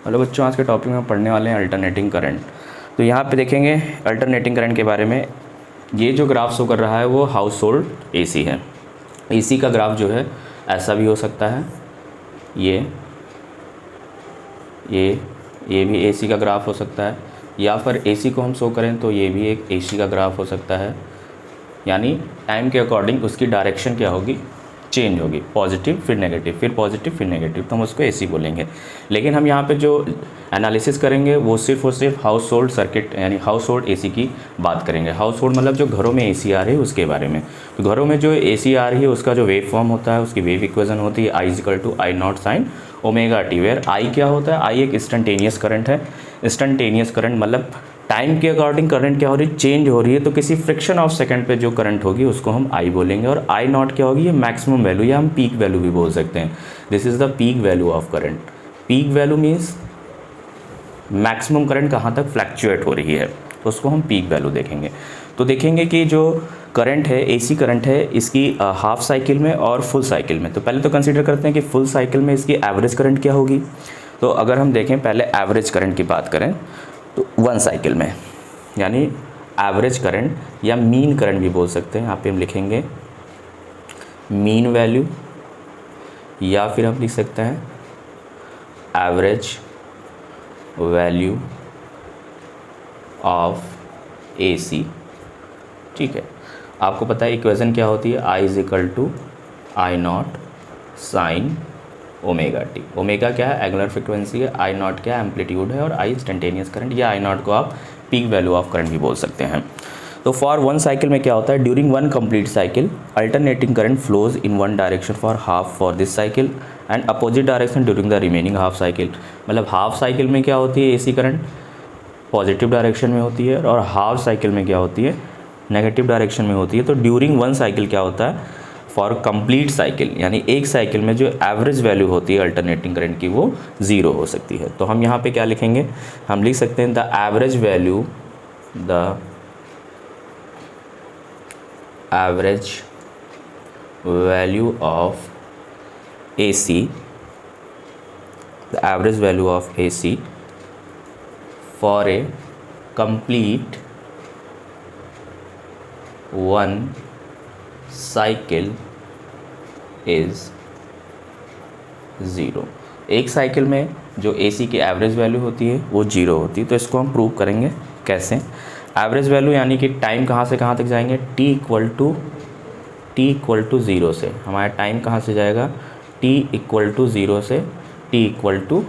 Hello बच्चों, आज के टॉपिक में पढ़ने वाले हैं अल्टरनेटिंग करंट। तो यहाँ पे देखेंगे अल्टरनेटिंग करंट के बारे में। ये जो ग्राफ शो कर रहा है वो हाउस होल्ड एसी है। एसी का ग्राफ जो है ऐसा भी हो सकता है, ये भी एसी का ग्राफ हो सकता है, या फिर एसी को हम शो करें तो ये भी एक एसी का ग्राफ हो सकता है। यानी टाइम के अकॉर्डिंग उसकी डायरेक्शन क्या होगी, चेंज होगी, पॉजिटिव फिर नेगेटिव, फिर पॉजिटिव फिर नेगेटिव, तो हम उसको एसी बोलेंगे। लेकिन हम यहाँ पे जो एनालिसिस करेंगे वो सिर्फ और सिर्फ हाउस होल्ड सर्किट यानी हाउस होल्ड एसी की बात करेंगे। हाउस होल्ड मतलब जो घरों में एसी आ रही है उसके बारे में। तो घरों में जो एसी आ रही है उसका जो वेव फॉर्म होता है, उसकी वेव इक्वेशन होती है I=I0 sin omega t, where I क्या होता है, आई एक इंस्टेंटेनियस करंट है। इंस्टेंटेनियस करंट मतलब टाइम के अकॉर्डिंग करंट क्या हो रही है, चेंज हो रही है। तो किसी फ्रिक्शन ऑफ सेकंड पे जो करंट होगी उसको हम आई बोलेंगे। और I0 क्या होगी, ये मैक्सिमम वैल्यू या हम पीक वैल्यू भी बोल सकते हैं। This is the peak value of current. Peak value means maximum current कहाँ तक फ्लैक्चुएट हो रही है, तो उसको हम पीक वैल्यू देखेंगे। तो देखेंगे कि जो करंट है, एसी करंट है, इसकी हाफ साइकिल में और फुल साइकिल में। तो पहले तो कंसीडर करते हैं कि फुल साइकिल में इसकी एवरेज करंट क्या होगी। तो अगर हम देखें पहले एवरेज करंट की बात करें तो 1 साइकिल में, यानी एवरेज करंट या मीन करंट भी बोल सकते हैं। यहाँ पे हम लिखेंगे मीन वैल्यू, या फिर हम लिख सकते हैं एवरेज वैल्यू ऑफ एसी। ठीक है, आपको पता है इक्वेशन क्या होती है, I=I0 sine omega T. Omega क्या है, एंगुलर फ्रिक्वेंसी है, I0 क्या एम्पलीट्यूड है, और I इंस्टेंटेनियस करंट, या I0 को आप पीक वैल्यू ऑफ करंट भी बोल सकते हैं। तो फॉर 1 साइकिल में क्या होता है, during 1 complete cycle alternating current flows in 1 direction for half for this cycle and opposite direction during the remaining half cycle. मतलब हाफ साइकिल में क्या होती है, एसी करंट पॉजिटिव डायरेक्शन में होती है, और हाफ साइकिल में क्या होती है, नेगेटिव डायरेक्शन में होती है। तो ड्यूरिंग 1 साइकिल क्या होता है, फॉर कंप्लीट साइकिल यानी एक साइकिल में जो एवरेज वैल्यू होती है अल्टरनेटिंग करंट की वो 0 हो सकती है। तो हम यहाँ पे क्या लिखेंगे, हम लिख सकते हैं the average value of AC for a complete 1 cycle is 0। एक साइकिल में जो एसी की एवरेज वैल्यू होती है वो 0 होती है। तो इसको हम प्रूव करेंगे कैसे। एवरेज वैल्यू यानी कि टाइम कहाँ से कहाँ तक जाएंगे, t इक्वल टू 0 से। हमारा टाइम कहाँ से जाएगा, t इक्वल टू 0 से t इक्वल टू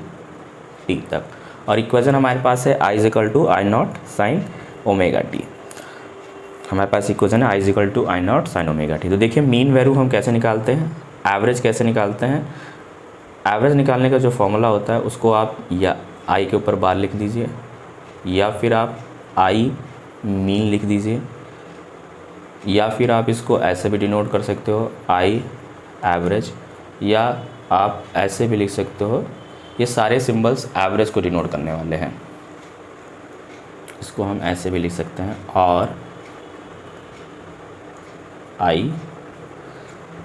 t तक। और इक्वेशन हमारे पास है I=I0 साइन ओमेगा टी। हमारे पास इक्वेशन है I=I0 साइन ओमेगा टी। तो देखिए मीन वैल्यू हम कैसे निकालते हैं, एवरेज कैसे निकालते हैं। एवरेज निकालने का जो फॉर्मूला होता है उसको आप या आई के ऊपर बार लिख दीजिए, या फिर आप आई मीन लिख दीजिए, या फिर आप इसको ऐसे भी डिनोट कर सकते हो आई एवरेज, या आप ऐसे भी लिख सकते हो। ये सारे सिंबल्स एवरेज को डिनोट करने वाले हैं। इसको हम ऐसे भी लिख सकते हैं, और आई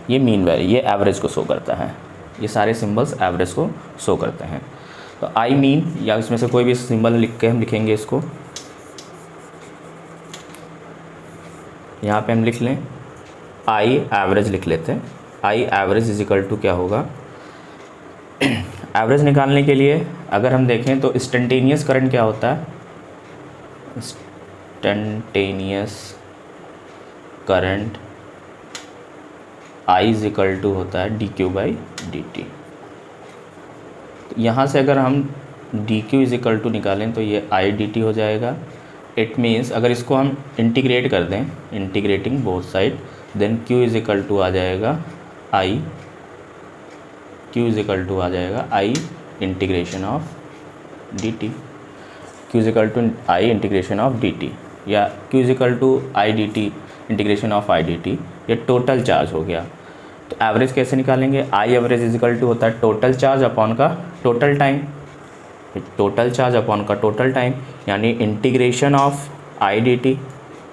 ये मीन वैल्यू, ये एवरेज को शो करता है। ये सारे सिंबल्स एवरेज को शो करते हैं। तो आई मीन या इसमें से कोई भी सिंबल लिख के हम लिखेंगे इसको। यहाँ पे हम लिख लें आई एवरेज लिख लेते हैं। I average is equal to क्या होगा, एवरेज निकालने के लिए अगर हम देखें तो इंस्टेंटेनियस करंट क्या होता है, instantaneous current I is equal to होता है dq/dt। यहाँ से अगर हम dq इज इक्वल टू निकालें तो ये I/dt हो जाएगा। इट मीन्स अगर इसको हम इंटीग्रेट कर दें, integrating both side, then q is equal to आ जाएगा I integration of dt। q is equal to I integration of dt, या q is equal to I dt integration of I dt। ये total charge हो गया। तो average कैसे निकालेंगे, I average is equal to होता है टोटल चार्ज अपॉन का total time, total charge upon का टोटल टाइम, यानी इंटीग्रेशन ऑफ I dt।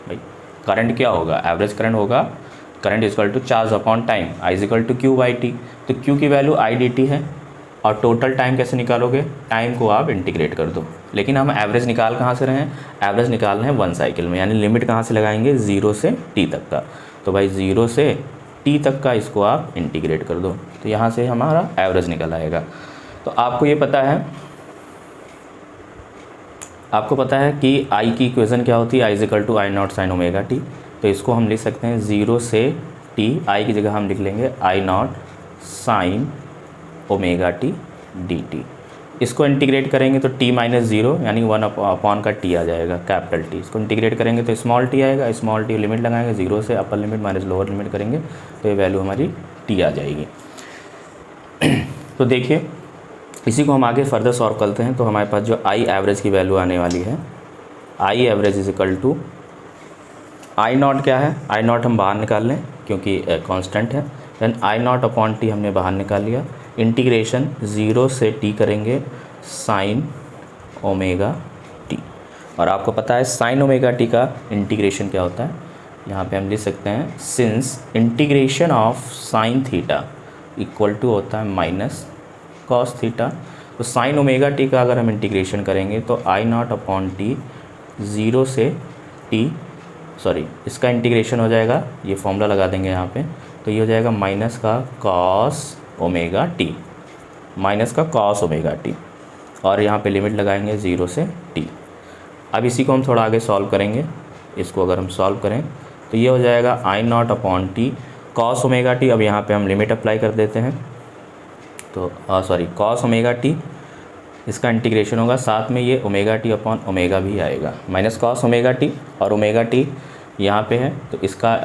भाई करंट क्या होगा, एवरेज करंट होगा current is equal to charge upon time, I is equal to Q/T। तो Q की वैल्यू I dt है, और टोटल टाइम कैसे निकालोगे, टाइम को आप इंटीग्रेट कर दो। लेकिन हम एवरेज निकाल कहाँ से रहे हैं, एवरेज निकाल रहे हैं 1 साइकिल में, यानी लिमिट कहाँ से लगाएंगे, 0 से t तक का। तो भाई 0 से t तक का इसको आप इंटीग्रेट कर दो, तो यहाँ से हमारा एवरेज निकल आएगा। तो आपको ये पता है, आपको पता है कि i की इक्वेशन क्या होती है, i = I0 sin omega t। तो इसको हम लिख सकते हैं 0 से t, i की जगह हम लिख लेंगे I0 sin omega t dt। इसको इंटीग्रेट करेंगे तो t - 0 यानी 1 अपॉन का t आ जाएगा, कैपिटल T। इसको इंटीग्रेट करेंगे तो स्मॉल t आएगा, स्मॉल t लिमिट लगाएंगे 0 से, upper limit minus lower limit करेंगे तो ये वैल्यू हमारी t आ जाएगी। तो देखिए इसी को हम आगे फर्दर सॉल्व करते हैं। तो हमारे पास जो आई एवरेज की वैल्यू आने वाली है, आई एवरेज = I0 क्या है, I0 हम बाहर निकाल लें क्योंकि कांस्टेंट है। देन I0 अपॉन t हमने बाहर निकाल लिया, इंटीग्रेशन 0 से t करेंगे साइन ओमेगा t। और आपको पता है साइन ओमेगा t का इंटीग्रेशन क्या होता है, यहाँ पे हम लिख सकते हैं since integration of sine theta equal to होता है माइनस कॉस थीटा। तो साइन ओमेगा t का अगर हम इंटीग्रेशन करेंगे तो I0 अपॉन t 0 से t, सॉरी इसका इंटीग्रेशन हो जाएगा, ये फॉर्मूला लगा देंगे यहाँ पे, तो ये हो जाएगा माइनस का कॉस ओमेगा t, माइनस का कॉस ओमेगा t, और यहाँ पे लिमिट लगाएंगे 0 से t। अब इसी को हम थोड़ा आगे सॉल्व करेंगे, इसको अगर हम सॉल्व करें तो ये हो जाएगा I0 upon t cos omega t। अब यहाँ पे हम लिमिट अप्लाई कर देते हैं, तो सॉरी कॉस ओमेगा t, इसका इंटीग्रेशन होगा, साथ में ये ओमेगा टी अपॉन ओमेगा भी आएगा, माइनस कॉस ओमेगा टी, और ओमेगा टी यहाँ पे है तो इसका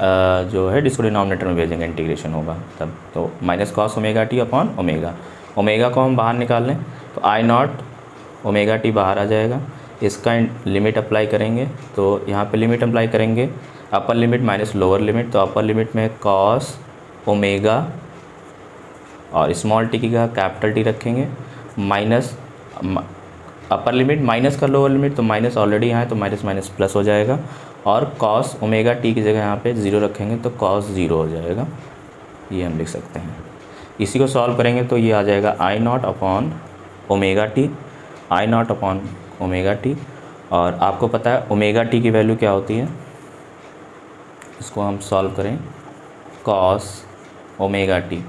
जो है इसको डिनोमिनेटर में भेजेंगे, इंटीग्रेशन होगा तब। तो minus cos omega T upon omega, omega को हम बाहर निकाल लें तो I0 ओमेगा टी बाहर आ जाएगा। इसका लिमिट अप्लाई करेंगे तो यहाँ पे लिमिट अप्लाई करेंगे, upper limit minus lower limit, तो अपर लिमिट में कॉस ओमेगा और स्मॉल टी की जगह कैपिटल टी रखेंगे, माइनस अपर लिमिट माइनस का लोअर लिमिट, तो माइनस ऑलरेडी यहाँ है तो माइनस माइनस प्लस हो जाएगा, और कॉस ओमेगा टी की जगह यहाँ पे 0 रखेंगे तो कॉस 0 हो जाएगा, ये हम लिख सकते हैं। इसी को सॉल्व करेंगे तो ये आ जाएगा I0 upon omega T, I0 upon omega T. और आपको पता है ओमेगा टी की वैल्यू क्या होती है, इसको हम सॉल्व करें, cos omega T,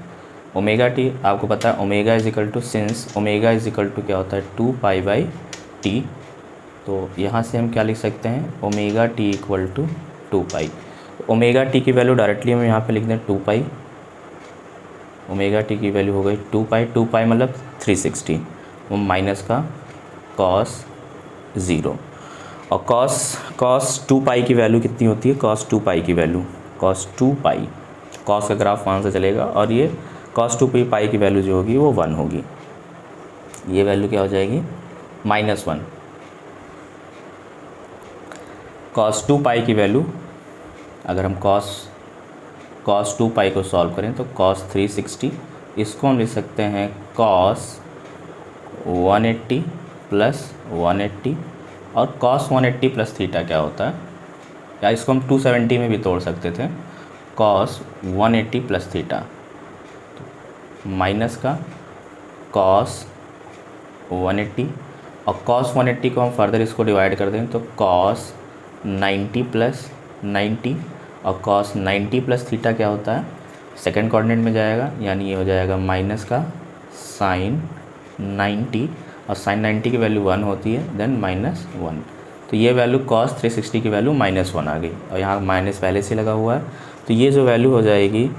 omega T आपको पता है ओमेगा = सिंस ओमेगा = क्या होता है 2π/t। तो यहाँ से हम क्या लिख सकते हैं, ओमेगा टी = 2π। ओमेगा टी की वैल्यू डायरेक्टली हम यहाँ पे लिख दें 2π, ओमेगा टी की वैल्यू हो गई 2π, 2π मतलब 360, वो माइनस का कॉस 0, और कॉस 2π की वैल्यू कितनी होती है, कॉस 2π की वैल्यू कॉस 2π, कॉस का ग्राफ वहाँ से चलेगा, और ये कॉस 2π की वैल्यू जो होगी वो 1 होगी, ये वैल्यू क्या हो जाएगी -1। कॉस 2π की वैल्यू अगर हम कॉस 2π को सॉल्व करें तो कॉस 360, इसको हम लिख सकते हैं कॉस 180 प्लस 180, और कॉस 180 प्लस थीटा क्या होता है, या इसको हम 270 में भी तोड़ सकते थे, कॉस 180 प्लस थीटा, माइनस का कॉस 180, और कॉस 180 को हम फर्दर इसको डिवाइड कर दें तो कॉस 90 प्लस 90, और कॉस 90 प्लस थीटा क्या होता है, सेकंड कोऑर्डिनेट में जाएगा, यानी ये हो जाएगा माइनस का साइन 90, और साइन 90 की वैल्यू 1 होती है, देन -1। तो ये वैल्यू कॉस 360 की वैल्यू -1 आ गई, और यहाँ माइनस पहले से लगा हुआ है, तो ये जो वैल्यू हो जाएगी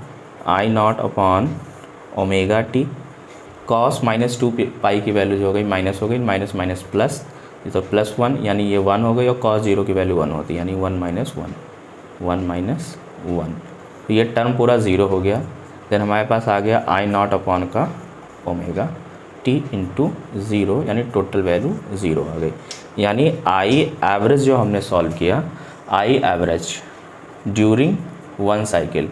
I0 upon omega T, cos -2π की वैल्यू जो हो गई माइनस हो गई, माइनस माइनस प्लस, तो +1 यानी ये 1 हो गई, और cos 0 की वैल्यू 1 होती है, यानी 1 - 1, तो ये टर्म पूरा 0 हो गया। देन हमारे पास आ गया I0 अपॉन का ओमेगा टी इंटू 0, यानी टोटल वैल्यू 0 आ गई। यानी आई एवरेज जो हमने सॉल्व किया, आई एवरेज ड्यूरिंग 1 साइकिल,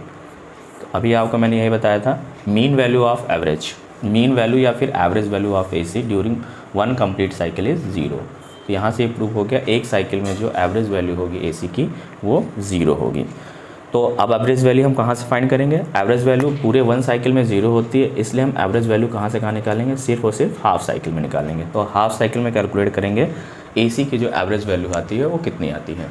तो अभी आपको मैंने यही बताया था, mean value of average, mean value या फिर average value of AC during 1 complete cycle is 0। तो यहाँ से प्रूव हो गया एक साइकिल में जो एवरेज वैल्यू होगी AC की वो 0 होगी। तो अब एवरेज वैल्यू हम कहाँ से फाइंड करेंगे? एवरेज वैल्यू पूरे 1 साइकिल में 0 होती है, इसलिए हम एवरेज वैल्यू कहाँ से कहाँ निकालेंगे? सिर्फ और सिर्फ हाफ साइकिल में निकालेंगे। तो हाफ साइकिल में कैलकुलेट करेंगे AC की जो एवरेज वैल्यू आती है वो कितनी आती है।